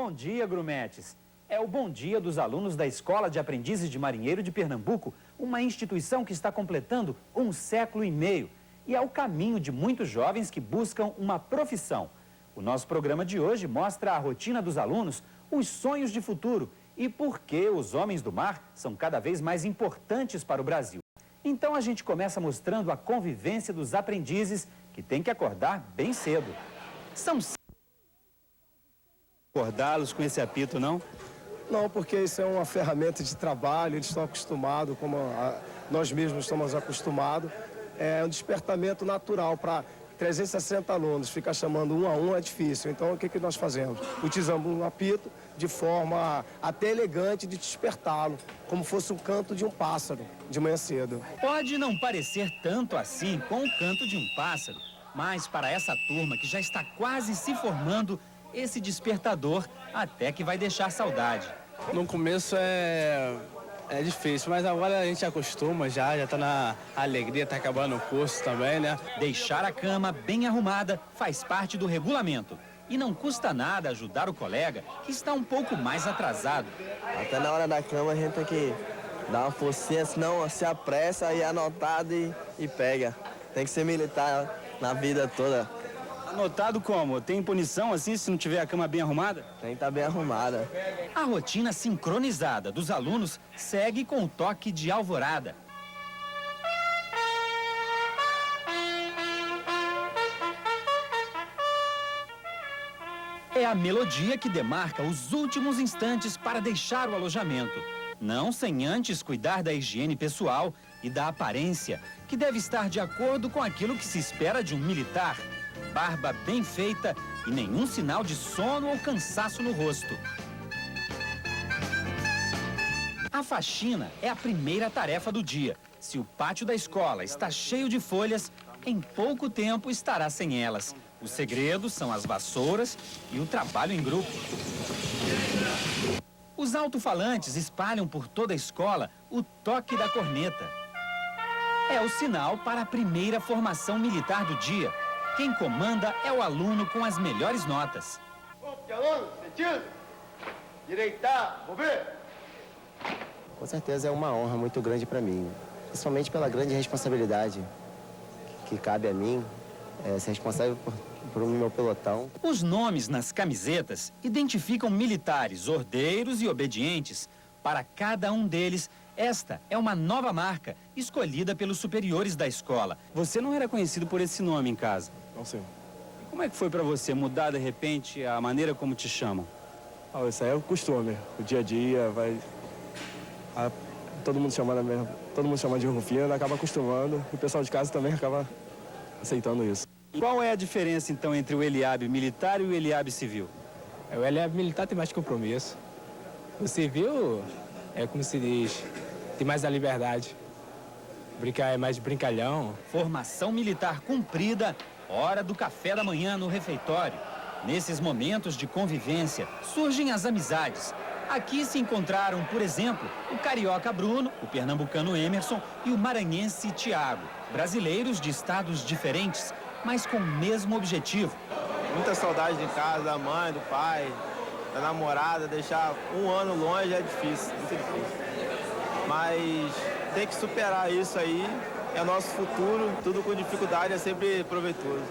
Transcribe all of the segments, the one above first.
Bom dia, grumetes. É o bom dia dos alunos da Escola de Aprendizes de Marinheiro de Pernambuco, uma instituição que está completando 1 século e meio. E é o caminho de muitos jovens que buscam uma profissão. O nosso programa de hoje mostra a rotina dos alunos, os sonhos de futuro e por que os homens do mar são cada vez mais importantes para o Brasil. Então a gente começa mostrando a convivência dos aprendizes que têm que acordar bem cedo. São acordá-los com esse apito, não? Não, porque isso é uma ferramenta de trabalho, eles estão acostumados, como nós mesmos estamos acostumados. É um despertamento natural para 360 alunos, ficar chamando um a um é difícil. Então, o que nós fazemos? Utilizamos um apito de forma até elegante de despertá-lo, como fosse um canto de um pássaro, de manhã cedo. Pode não parecer tanto assim com o canto de um pássaro, mas para essa turma que já está quase se formando, esse despertador até que vai deixar saudade. No começo é difícil, mas agora a gente acostuma já está na alegria, está acabando o curso também, né? Deixar a cama bem arrumada faz parte do regulamento. E não custa nada ajudar o colega que está um pouco mais atrasado. Até na hora da cama a gente tem que dar uma forcinha, senão se apressa e é anotado e pega. Tem que ser militar na vida toda. Anotado como? Tem punição assim se não tiver a cama bem arrumada? Tem que estar bem arrumada. A rotina sincronizada dos alunos segue com o toque de alvorada. É a melodia que demarca os últimos instantes para deixar o alojamento. Não sem antes cuidar da higiene pessoal e da aparência, que deve estar de acordo com aquilo que se espera de um militar. Barba bem feita e nenhum sinal de sono ou cansaço no rosto. A faxina é a primeira tarefa do dia. Se o pátio da escola está cheio de folhas, em pouco tempo estará sem elas. Os segredos são as vassouras e o trabalho em grupo. Os alto-falantes espalham por toda a escola o toque da corneta. É o sinal para a primeira formação militar do dia. Quem comanda é o aluno com as melhores notas. Com certeza é uma honra muito grande para mim, principalmente pela grande responsabilidade que cabe a mim, ser responsável por meu pelotão. Os nomes nas camisetas identificam militares ordeiros e obedientes. Para cada um deles, esta é uma nova marca, escolhida pelos superiores da escola. Você não era conhecido por esse nome em casa? Não sei. Como é que foi para você mudar, de repente, a maneira como te chamam? Isso aí é o costume, o dia a dia, todo mundo chama de Rufino, acaba acostumando, e o pessoal de casa também acaba aceitando isso. Qual é a diferença, então, entre o Eliabe militar e o Eliabe civil? O Eliabe militar tem mais compromisso. O civil é como se diz, tem mais a liberdade. Brincar é mais brincalhão. Formação militar cumprida, hora do café da manhã no refeitório. Nesses momentos de convivência, surgem as amizades. Aqui se encontraram, por exemplo, o carioca Bruno, o pernambucano Emerson e o maranhense Tiago. Brasileiros de estados diferentes, mas com o mesmo objetivo. Muita saudade de casa, da mãe, do pai, da namorada. Deixar um ano longe é difícil, muito difícil. Mas tem que superar isso aí, é nosso futuro. Tudo com dificuldade é sempre proveitoso.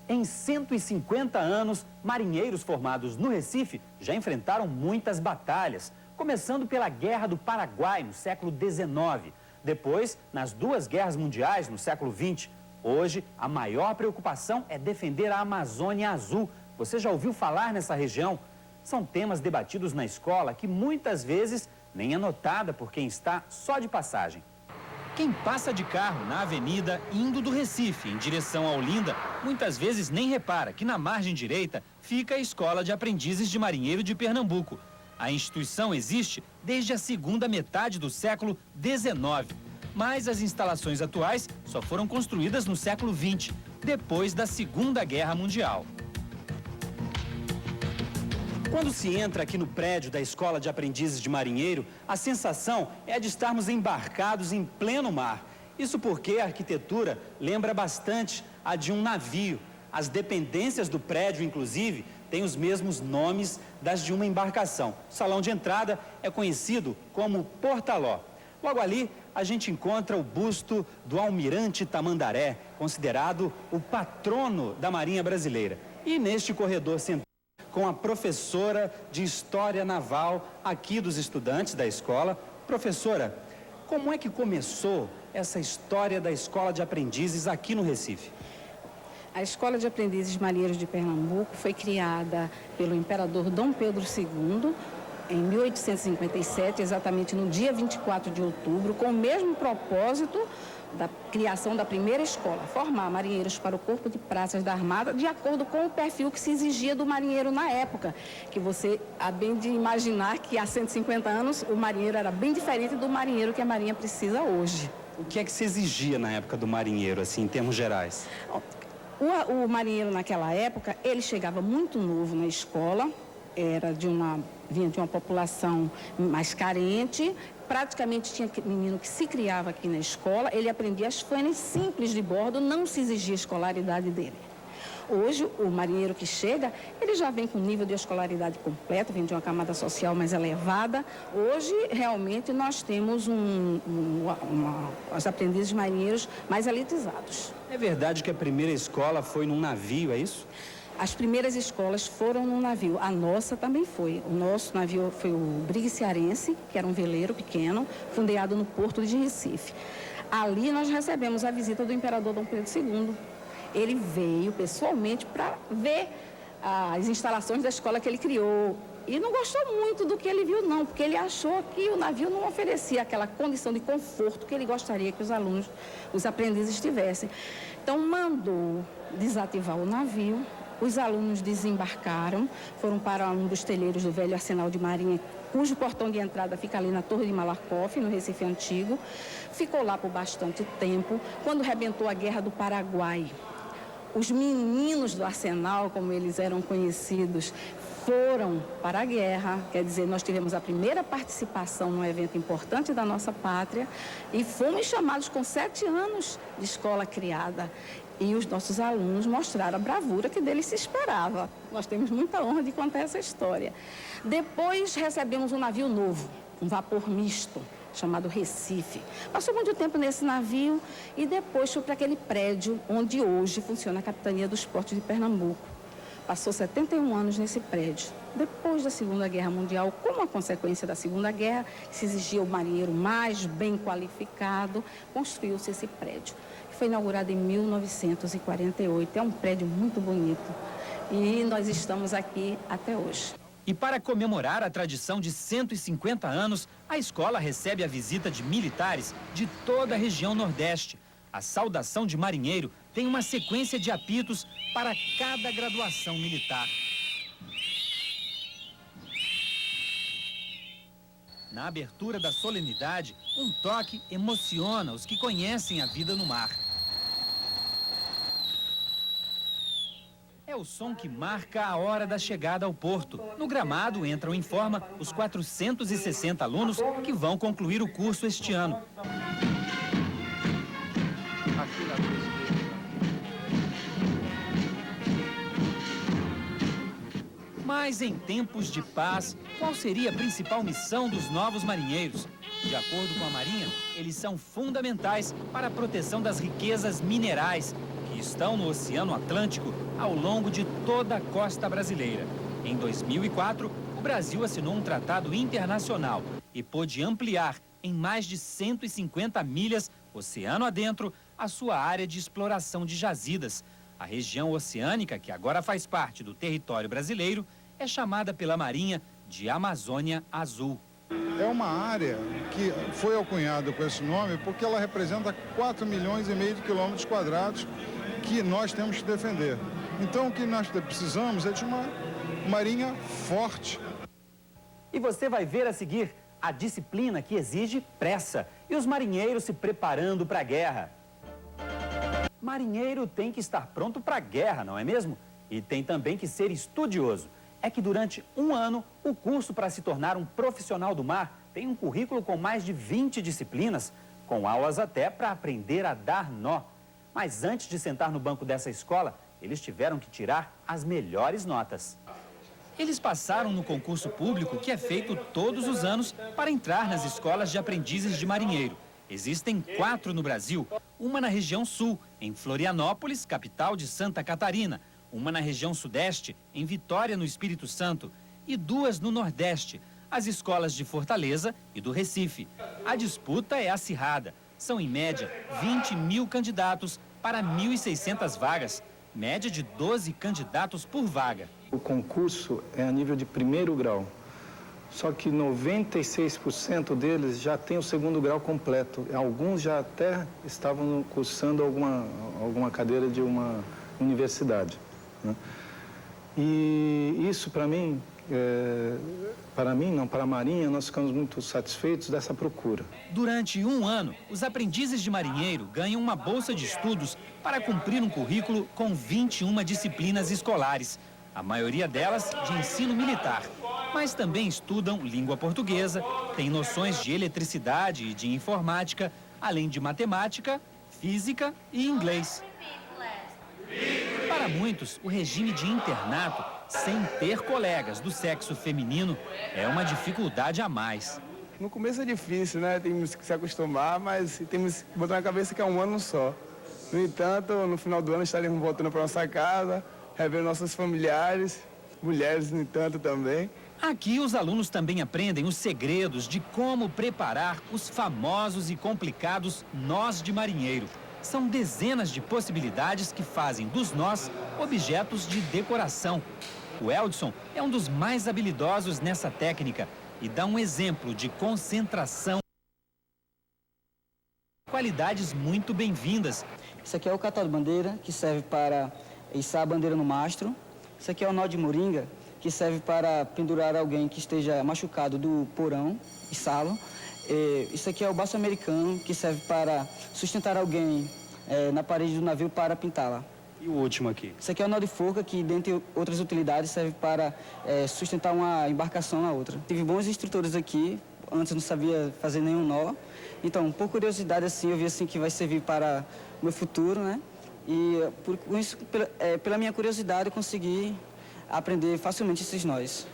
Em 150 anos, marinheiros formados no Recife já enfrentaram muitas batalhas, começando pela Guerra do Paraguai, no século XIX. Depois, nas 2 guerras mundiais, no século XX. Hoje, a maior preocupação é defender a Amazônia Azul. Você já ouviu falar nessa região? São temas debatidos na escola que muitas vezes nem é notada por quem está só de passagem. Quem passa de carro na avenida indo do Recife em direção a Olinda, muitas vezes nem repara que na margem direita fica a Escola de Aprendizes de Marinheiro de Pernambuco. A instituição existe desde a segunda metade do século XIX, mas as instalações atuais só foram construídas no século XX, depois da Segunda Guerra Mundial. Quando se entra aqui no prédio da Escola de Aprendizes de Marinheiro, a sensação é a de estarmos embarcados em pleno mar. Isso porque a arquitetura lembra bastante a de um navio. As dependências do prédio, inclusive, têm os mesmos nomes das de uma embarcação. O salão de entrada é conhecido como Portaló. Logo ali, a gente encontra o busto do Almirante Tamandaré, considerado o patrono da Marinha Brasileira. E neste corredor central, com a professora de História Naval aqui dos estudantes da escola. Professora, como é que começou essa história da Escola de Aprendizes aqui no Recife? A Escola de Aprendizes Marinheiros de Pernambuco foi criada pelo imperador Dom Pedro II em 1857, exatamente no dia 24 de outubro, com o mesmo propósito da criação da primeira escola, formar marinheiros para o Corpo de Praças da Armada, de acordo com o perfil que se exigia do marinheiro na época, que você há bem de imaginar que há 150 anos o marinheiro era bem diferente do marinheiro que a Marinha precisa hoje. O que é que se exigia na época do marinheiro, assim, em termos gerais? O marinheiro naquela época, ele chegava muito novo na escola, vinha de uma população mais carente, praticamente tinha menino que se criava aqui na escola, ele aprendia as fanes simples de bordo, não se exigia a escolaridade dele. Hoje, o marinheiro que chega, ele já vem com nível de escolaridade completo, vem de uma camada social mais elevada. Hoje, realmente, nós temos os aprendizes marinheiros mais elitizados. É verdade que a primeira escola foi num navio, é isso? As primeiras escolas foram no navio, a nossa também foi. O nosso navio foi o Brigue Cearense, que era um veleiro pequeno, fundeado no porto de Recife. Ali nós recebemos a visita do imperador Dom Pedro II. Ele veio pessoalmente para ver as instalações da escola que ele criou. E não gostou muito do que ele viu, não, porque ele achou que o navio não oferecia aquela condição de conforto que ele gostaria que os alunos, os aprendizes tivessem. Então, mandou desativar o navio. Os alunos desembarcaram, foram para um dos teleiros do velho Arsenal de Marinha, cujo portão de entrada fica ali na Torre de Malakoff, no Recife Antigo. Ficou lá por bastante tempo. Quando rebentou a Guerra do Paraguai, os meninos do Arsenal, como eles eram conhecidos, foram para a guerra. Quer dizer, nós tivemos a primeira participação num evento importante da nossa pátria e fomos chamados com 7 anos de escola criada. E os nossos alunos mostraram a bravura que deles se esperava. Nós temos muita honra de contar essa história. Depois recebemos um navio novo, um vapor misto, chamado Recife. Passou muito tempo nesse navio e depois foi para aquele prédio onde hoje funciona a Capitania dos Portos de Pernambuco. Passou 71 anos nesse prédio. Depois da Segunda Guerra Mundial, como a consequência da Segunda Guerra, se exigia o marinheiro mais bem qualificado, construiu-se esse prédio. Foi inaugurado em 1948. É um prédio muito bonito e nós estamos aqui até hoje. E para comemorar a tradição de 150 anos, a escola recebe a visita de militares de toda a região Nordeste. A saudação de marinheiro tem uma sequência de apitos para cada graduação militar. Na abertura da solenidade, um toque emociona os que conhecem a vida no mar. É o som que marca a hora da chegada ao porto. No gramado entram em forma os 460 alunos que vão concluir o curso este ano. Mas em tempos de paz, qual seria a principal missão dos novos marinheiros? De acordo com a Marinha, eles são fundamentais para a proteção das riquezas minerais que estão no Oceano Atlântico ao longo de toda a costa brasileira. Em 2004, o Brasil assinou um tratado internacional e pôde ampliar em mais de 150 milhas, oceano adentro, a sua área de exploração de jazidas. A região oceânica, que agora faz parte do território brasileiro, é chamada pela Marinha de Amazônia Azul. É uma área que foi alcunhada com esse nome porque ela representa 4,5 milhões de quilômetros quadrados que nós temos que defender. Então o que nós precisamos é de uma marinha forte. E você vai ver a seguir a disciplina que exige pressa e os marinheiros se preparando para a guerra. Marinheiro tem que estar pronto para a guerra, não é mesmo? E tem também que ser estudioso. É que durante um ano, o curso para se tornar um profissional do mar tem um currículo com mais de 20 disciplinas, com aulas até para aprender a dar nó. Mas antes de sentar no banco dessa escola, eles tiveram que tirar as melhores notas. Eles passaram no concurso público que é feito todos os anos para entrar nas escolas de aprendizes de marinheiro. Existem 4 no Brasil, uma na região sul, em Florianópolis, capital de Santa Catarina, uma na região sudeste, em Vitória, no Espírito Santo, e 2 no nordeste, as escolas de Fortaleza e do Recife. A disputa é acirrada. São, em média, 20 mil candidatos para 1.600 vagas, média de 12 candidatos por vaga. O concurso é a nível de primeiro grau, só que 96% deles já têm o segundo grau completo. Alguns já até estavam cursando alguma cadeira de uma universidade, né? E isso, para a Marinha, nós ficamos muito satisfeitos dessa procura. Durante um ano, os aprendizes de marinheiro ganham uma bolsa de estudos para cumprir um currículo com 21 disciplinas escolares, a maioria delas de ensino militar. Mas também estudam língua portuguesa, têm noções de eletricidade e de informática, além de matemática, física e inglês. Para muitos, o regime de internato, sem ter colegas do sexo feminino, é uma dificuldade a mais. No começo é difícil, né? Temos que se acostumar, mas temos que botar na cabeça que é um ano só. No entanto, no final do ano estaremos voltando para nossa casa, rever nossos familiares, mulheres, no entanto, também. Aqui, os alunos também aprendem os segredos de como preparar os famosos e complicados nós de marinheiro. São dezenas de possibilidades que fazem dos nós objetos de decoração. O Eldson é um dos mais habilidosos nessa técnica e dá um exemplo de concentração. Qualidades muito bem-vindas. Isso aqui é o catado-bandeira, que serve para içar a bandeira no mastro. Isso aqui é o nó de moringa, que serve para pendurar alguém que esteja machucado do porão, içá-lo. Isso aqui é o baço americano, que serve para sustentar alguém na parede do navio para pintá-la. E o último aqui? Isso aqui é o nó de forca, que, dentre outras utilidades, serve para sustentar uma embarcação na outra. Tive bons instrutores aqui, antes não sabia fazer nenhum nó. Então, por curiosidade, assim, eu vi assim, que vai servir para o meu futuro, né? E, por isso, pela minha curiosidade, eu consegui aprender facilmente esses nós.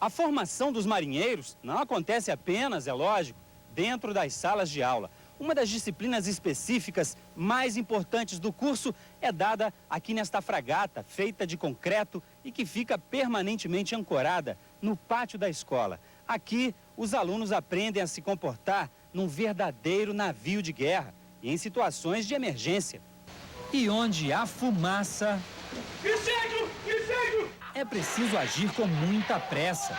A formação dos marinheiros não acontece apenas, é lógico, dentro das salas de aula. Uma das disciplinas específicas mais importantes do curso é dada aqui nesta fragata, feita de concreto e que fica permanentemente ancorada no pátio da escola. Aqui, os alunos aprendem a se comportar num verdadeiro navio de guerra e em situações de emergência. E onde há fumaça... Incêndio! Incêndio! É preciso agir com muita pressa.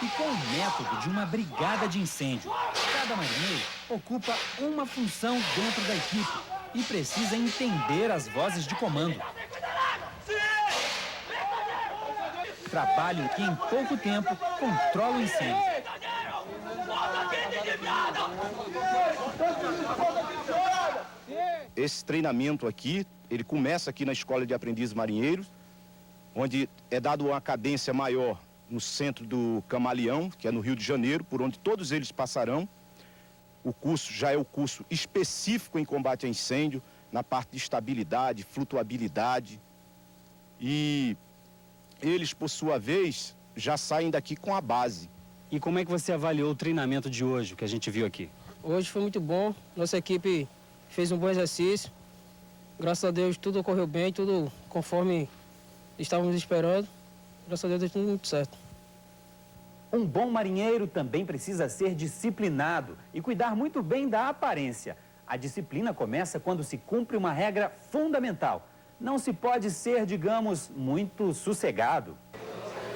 E com o método de uma brigada de incêndio. Cada marinheiro ocupa uma função dentro da equipe e precisa entender as vozes de comando. Trabalho que em pouco tempo controla o incêndio. Esse treinamento aqui, ele começa aqui na Escola de Aprendizes Marinheiros, onde é dado uma cadência maior no centro do Camaleão, que é no Rio de Janeiro, por onde todos eles passarão. O curso já é o curso específico em combate a incêndio, na parte de estabilidade, flutuabilidade. E eles, por sua vez, já saem daqui com a base. E como é que você avaliou o treinamento de hoje, que a gente viu aqui? Hoje foi muito bom, nossa equipe fez um bom exercício. Graças a Deus tudo ocorreu bem, tudo conforme estávamos esperando. Graças a Deus deu tudo muito certo. Um bom marinheiro também precisa ser disciplinado e cuidar muito bem da aparência. A disciplina começa quando se cumpre uma regra fundamental. Não se pode ser, digamos, muito sossegado.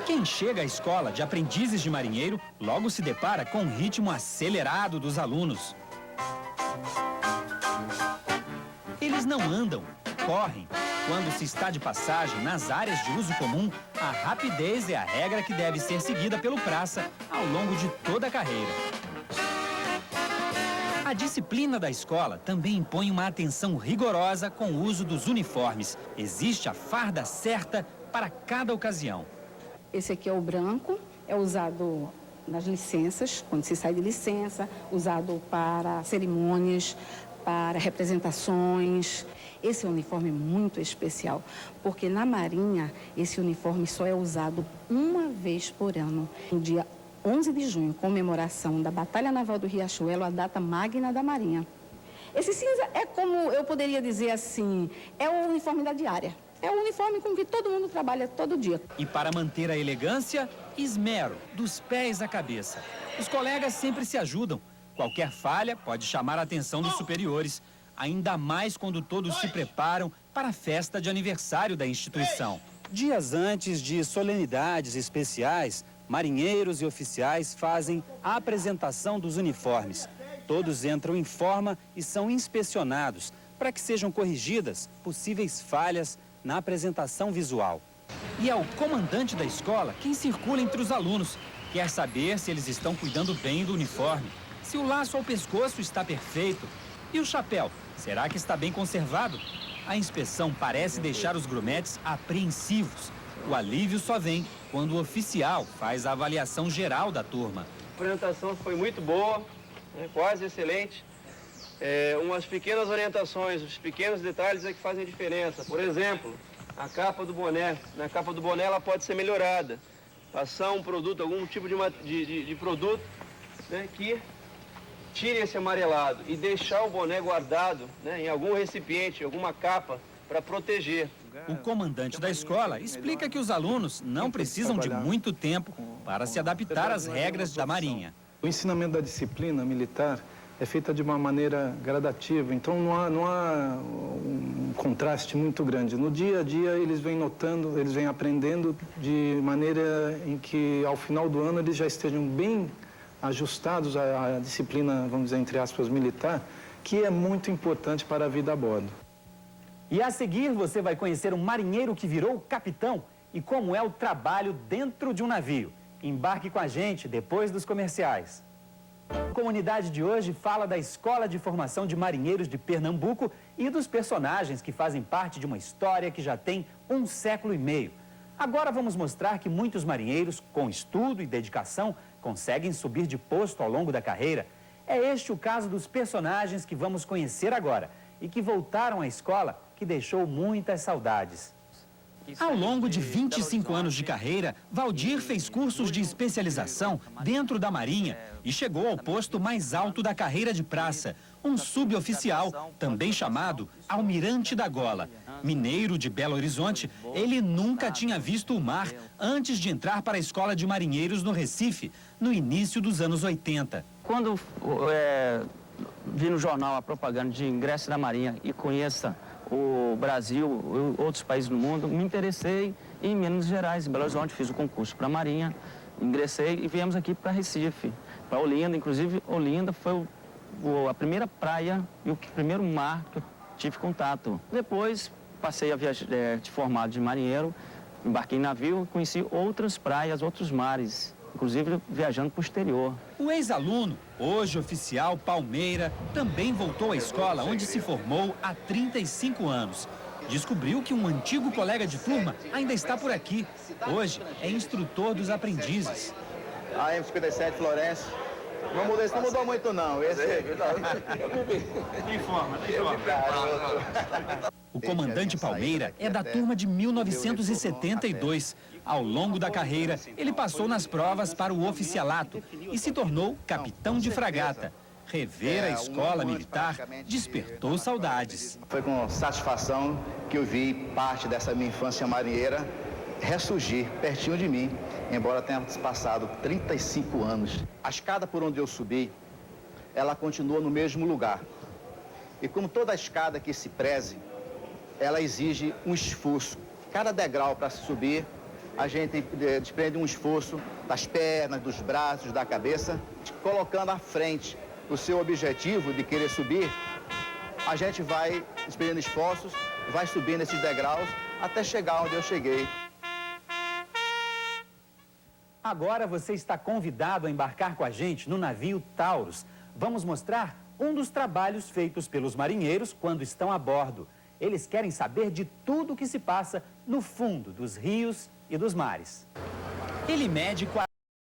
Quem chega à escola de aprendizes de marinheiro logo se depara com o ritmo acelerado dos alunos. Eles não andam, correm. Quando se está de passagem nas áreas de uso comum, a rapidez é a regra que deve ser seguida pelo praça ao longo de toda a carreira. A disciplina da escola também impõe uma atenção rigorosa com o uso dos uniformes. Existe a farda certa para cada ocasião. Esse aqui é o branco, é usado nas licenças, quando se sai de licença, usado para cerimônias, para representações. Esse é um uniforme muito especial, porque na Marinha esse uniforme só é usado uma vez por ano. No dia 11 de junho, comemoração da Batalha Naval do Riachuelo, a data magna da Marinha. Esse cinza é como, eu poderia dizer assim, é o uniforme da diária. É o uniforme com que todo mundo trabalha todo dia. E para manter a elegância, esmero, dos pés à cabeça. Os colegas sempre se ajudam. Qualquer falha pode chamar a atenção dos superiores, ainda mais quando todos se preparam para a festa de aniversário da instituição. Dias antes de solenidades especiais, marinheiros e oficiais fazem a apresentação dos uniformes. Todos entram em forma e são inspecionados para que sejam corrigidas possíveis falhas na apresentação visual. E é o comandante da escola quem circula entre os alunos. Quer saber se eles estão cuidando bem do uniforme, se o laço ao pescoço está perfeito. E o chapéu, será que está bem conservado? A inspeção parece deixar os grumetes apreensivos. O alívio só vem quando o oficial faz a avaliação geral da turma. A apresentação foi muito boa, quase excelente. Umas pequenas orientações, os pequenos detalhes é que fazem diferença. Por exemplo, a capa do boné. Na capa do boné ela pode ser melhorada. Passar um produto, algum tipo de produto, né, que tire esse amarelado e deixar o boné guardado, né, em algum recipiente, alguma capa, para proteger. O comandante da escola explica que os alunos não precisam de muito tempo para se adaptar às regras da Marinha. O ensinamento da disciplina militar é feita de uma maneira gradativa, então não há um contraste muito grande. No dia a dia eles vêm notando, eles vêm aprendendo de maneira em que ao final do ano eles já estejam bem ajustados à disciplina, vamos dizer, entre aspas, militar, que é muito importante para a vida a bordo. E a seguir você vai conhecer um marinheiro que virou capitão e como é o trabalho dentro de um navio. Embarque com a gente depois dos comerciais. A comunidade de hoje fala da Escola de Formação de Marinheiros de Pernambuco e dos personagens que fazem parte de uma história que já tem 1 século e meio. Agora vamos mostrar que muitos marinheiros, com estudo e dedicação, conseguem subir de posto ao longo da carreira. É este o caso dos personagens que vamos conhecer agora e que voltaram à escola, que deixou muitas saudades. Ao longo de 25 anos de carreira, Valdir fez cursos de especialização dentro da Marinha e chegou ao posto mais alto da carreira de praça, um suboficial, também chamado Almirante da Gola. Mineiro de Belo Horizonte, ele nunca tinha visto o mar antes de entrar para a Escola de Marinheiros no Recife, no início dos anos 80. Quando vi no jornal a propaganda de ingresso na Marinha e conheça o Brasil, outros países do mundo, me interessei em Minas Gerais, em Belo Horizonte, fiz o concurso para a Marinha, ingressei e viemos aqui para Recife, para Olinda. Inclusive, Olinda foi a primeira praia e o primeiro mar que eu tive contato. Depois, passei a viajar, formado de marinheiro, embarquei em navio e conheci outras praias, outros mares, inclusive viajando para o exterior. O ex-aluno, hoje oficial Palmeira, também voltou à escola onde se formou há 35 anos. Descobriu que um antigo colega de turma ainda está por aqui. Hoje é instrutor dos aprendizes. A M57 Florencio. Não mudou, isso não mudou muito não. Esse informa. O comandante Palmeira é da turma de 1972. Ao longo da carreira, ele passou nas provas para o oficialato e se tornou capitão de fragata. Rever a escola militar despertou saudades. Foi com satisfação que eu vi parte dessa minha infância marinheira ressurgir pertinho de mim, embora tenha passado 35 anos. A escada por onde eu subi, ela continua no mesmo lugar. E como toda escada que se preze, ela exige um esforço. Cada degrau para se subir, a gente desprende um esforço das pernas, dos braços, da cabeça, colocando à frente o seu objetivo de querer subir. A gente vai desprendendo esforços, vai subindo esses degraus até chegar onde eu cheguei. Agora você está convidado a embarcar com a gente no navio Taurus. Vamos mostrar um dos trabalhos feitos pelos marinheiros quando estão a bordo. Eles querem saber de tudo o que se passa no fundo dos rios e dos mares. Ele mede 40